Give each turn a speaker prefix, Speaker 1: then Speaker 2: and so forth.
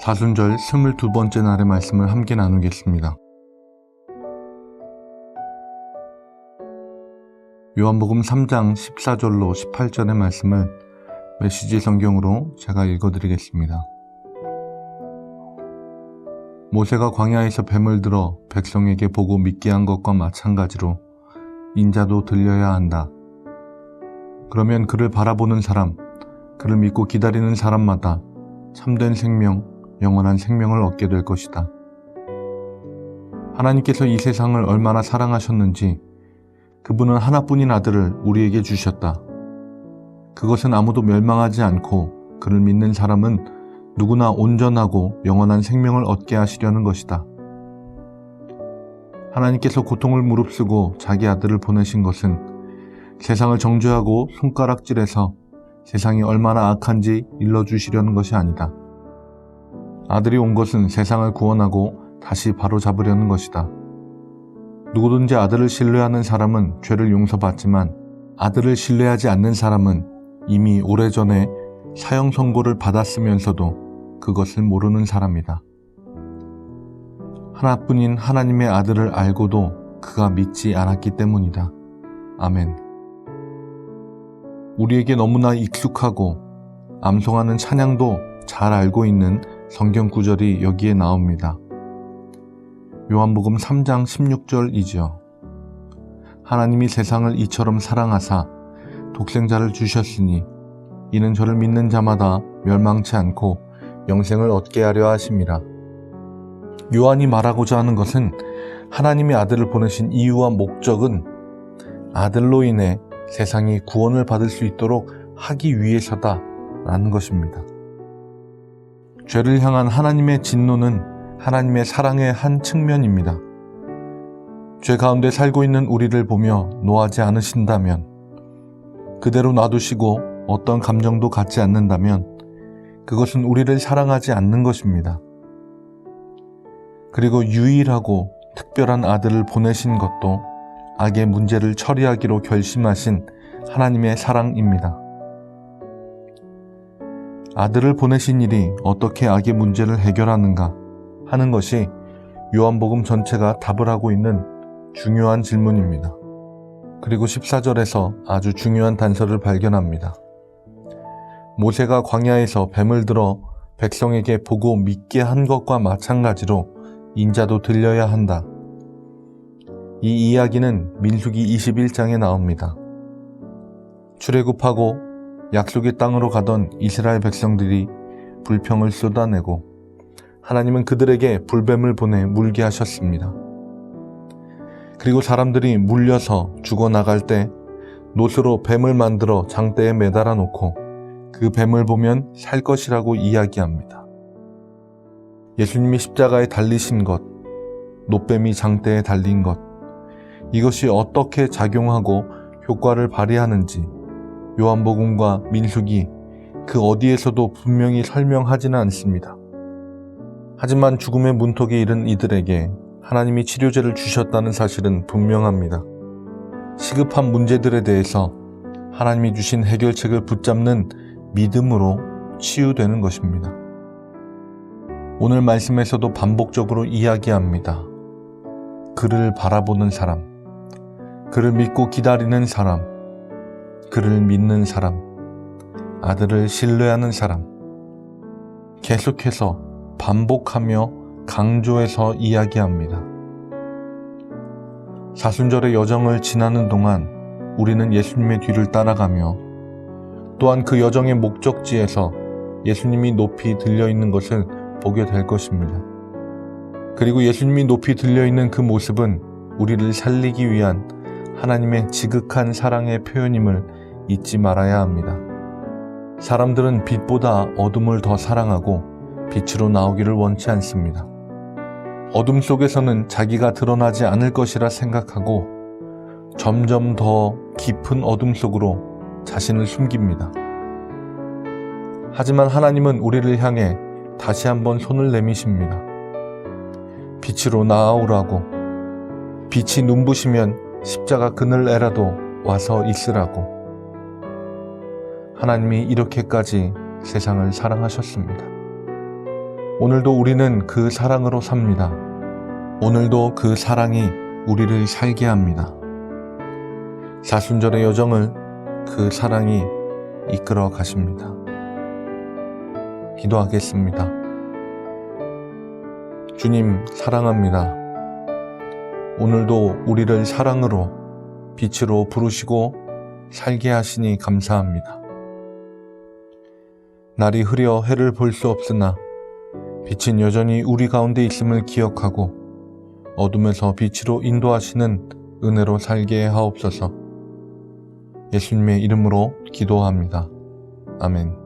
Speaker 1: 사순절 22번째 날의 말씀을 함께 나누겠습니다. 요한복음 3장 14절로 18절의 말씀을 메시지 성경으로 제가 읽어드리겠습니다. 모세가 광야에서 뱀을 들어 백성에게 보고 믿게 한 것과 마찬가지로 인자도 들려야 한다. 그러면 그를 바라보는 사람, 그를 믿고 기다리는 사람마다 참된 생명, 영원한 생명을 얻게 될 것이다. 하나님께서 이 세상을 얼마나 사랑하셨는지 그분은 하나뿐인 아들을 우리에게 주셨다. 그것은 아무도 멸망하지 않고 그를 믿는 사람은 누구나 온전하고 영원한 생명을 얻게 하시려는 것이다. 하나님께서 고통을 무릅쓰고 자기 아들을 보내신 것은 세상을 정죄하고 손가락질해서 세상이 얼마나 악한지 일러주시려는 것이 아니다. 아들이 온 것은 세상을 구원하고 다시 바로잡으려는 것이다. 누구든지 아들을 신뢰하는 사람은 죄를 용서받지만 아들을 신뢰하지 않는 사람은 이미 오래전에 사형 선고를 받았으면서도 그것을 모르는 사람이다. 하나뿐인 하나님의 아들을 알고도 그가 믿지 않았기 때문이다. 아멘. 우리에게 너무나 익숙하고 암송하는 찬양도 잘 알고 있는 성경 구절이 여기에 나옵니다. 요한복음 3장 16절이지요. 하나님이 세상을 이처럼 사랑하사 독생자를 주셨으니 이는 저를 믿는 자마다 멸망치 않고 영생을 얻게 하려 하심이라. 요한이 말하고자 하는 것은 하나님의 아들을 보내신 이유와 목적은 아들로 인해 세상이 구원을 받을 수 있도록 하기 위해서다라는 것입니다. 죄를 향한 하나님의 진노는 하나님의 사랑의 한 측면입니다. 죄 가운데 살고 있는 우리를 보며 노하지 않으신다면, 그대로 놔두시고 어떤 감정도 갖지 않는다면 그것은 우리를 사랑하지 않는 것입니다. 그리고 유일하고 특별한 아들을 보내신 것도 악의 문제를 처리하기로 결심하신 하나님의 사랑입니다. 아들을 보내신 일이 어떻게 악의 문제를 해결하는가 하는 것이 요한복음 전체가 답을 하고 있는 중요한 질문입니다. 그리고 14절에서 아주 중요한 단서를 발견합니다. 모세가 광야에서 뱀을 들어 백성에게 보고 믿게 한 것과 마찬가지로 인자도 들려야 한다. 이 이야기는 민수기 21장에 나옵니다. 출애굽하고 약속의 땅으로 가던 이스라엘 백성들이 불평을 쏟아내고 하나님은 그들에게 불뱀을 보내 물게 하셨습니다. 그리고 사람들이 물려서 죽어나갈 때 놋으로 뱀을 만들어 장대에 매달아 놓고 그 뱀을 보면 살 것이라고 이야기합니다. 예수님이 십자가에 달리신 것, 놋뱀이 장대에 달린 것, 이것이 어떻게 작용하고 효과를 발휘하는지 요한복음과 민수기 그 어디에서도 분명히 설명하지는 않습니다. 하지만 죽음의 문턱에 이른 이들에게 하나님이 치료제를 주셨다는 사실은 분명합니다. 시급한 문제들에 대해서 하나님이 주신 해결책을 붙잡는 믿음으로 치유되는 것입니다. 오늘 말씀에서도 반복적으로 이야기합니다. 그를 바라보는 사람, 그를 믿고 기다리는 사람, 그를 믿는 사람, 아들을 신뢰하는 사람, 계속해서 반복하며 강조해서 이야기합니다. 사순절의 여정을 지나는 동안 우리는 예수님의 뒤를 따라가며 또한 그 여정의 목적지에서 예수님이 높이 들려있는 것을 보게 될 것입니다. 그리고 예수님이 높이 들려있는 그 모습은 우리를 살리기 위한 하나님의 지극한 사랑의 표현임을 잊지 말아야 합니다. 사람들은 빛보다 어둠을 더 사랑하고 빛으로 나오기를 원치 않습니다. 어둠 속에서는 자기가 드러나지 않을 것이라 생각하고 점점 더 깊은 어둠 속으로 자신을 숨깁니다. 하지만 하나님은 우리를 향해 다시 한번 손을 내미십니다. 빛으로 나아오라고, 빛이 눈부시면 십자가 그늘에라도 와서 있으라고. 하나님이 이렇게까지 세상을 사랑하셨습니다. 오늘도 우리는 그 사랑으로 삽니다. 오늘도 그 사랑이 우리를 살게 합니다. 사순절의 여정을 그 사랑이 이끌어 가십니다. 기도하겠습니다. 주님, 사랑합니다. 오늘도 우리를 사랑으로, 빛으로 부르시고 살게 하시니 감사합니다. 날이 흐려 해를 볼 수 없으나 빛은 여전히 우리 가운데 있음을 기억하고 어둠에서 빛으로 인도하시는 은혜로 살게 하옵소서. 예수님의 이름으로 기도합니다. 아멘.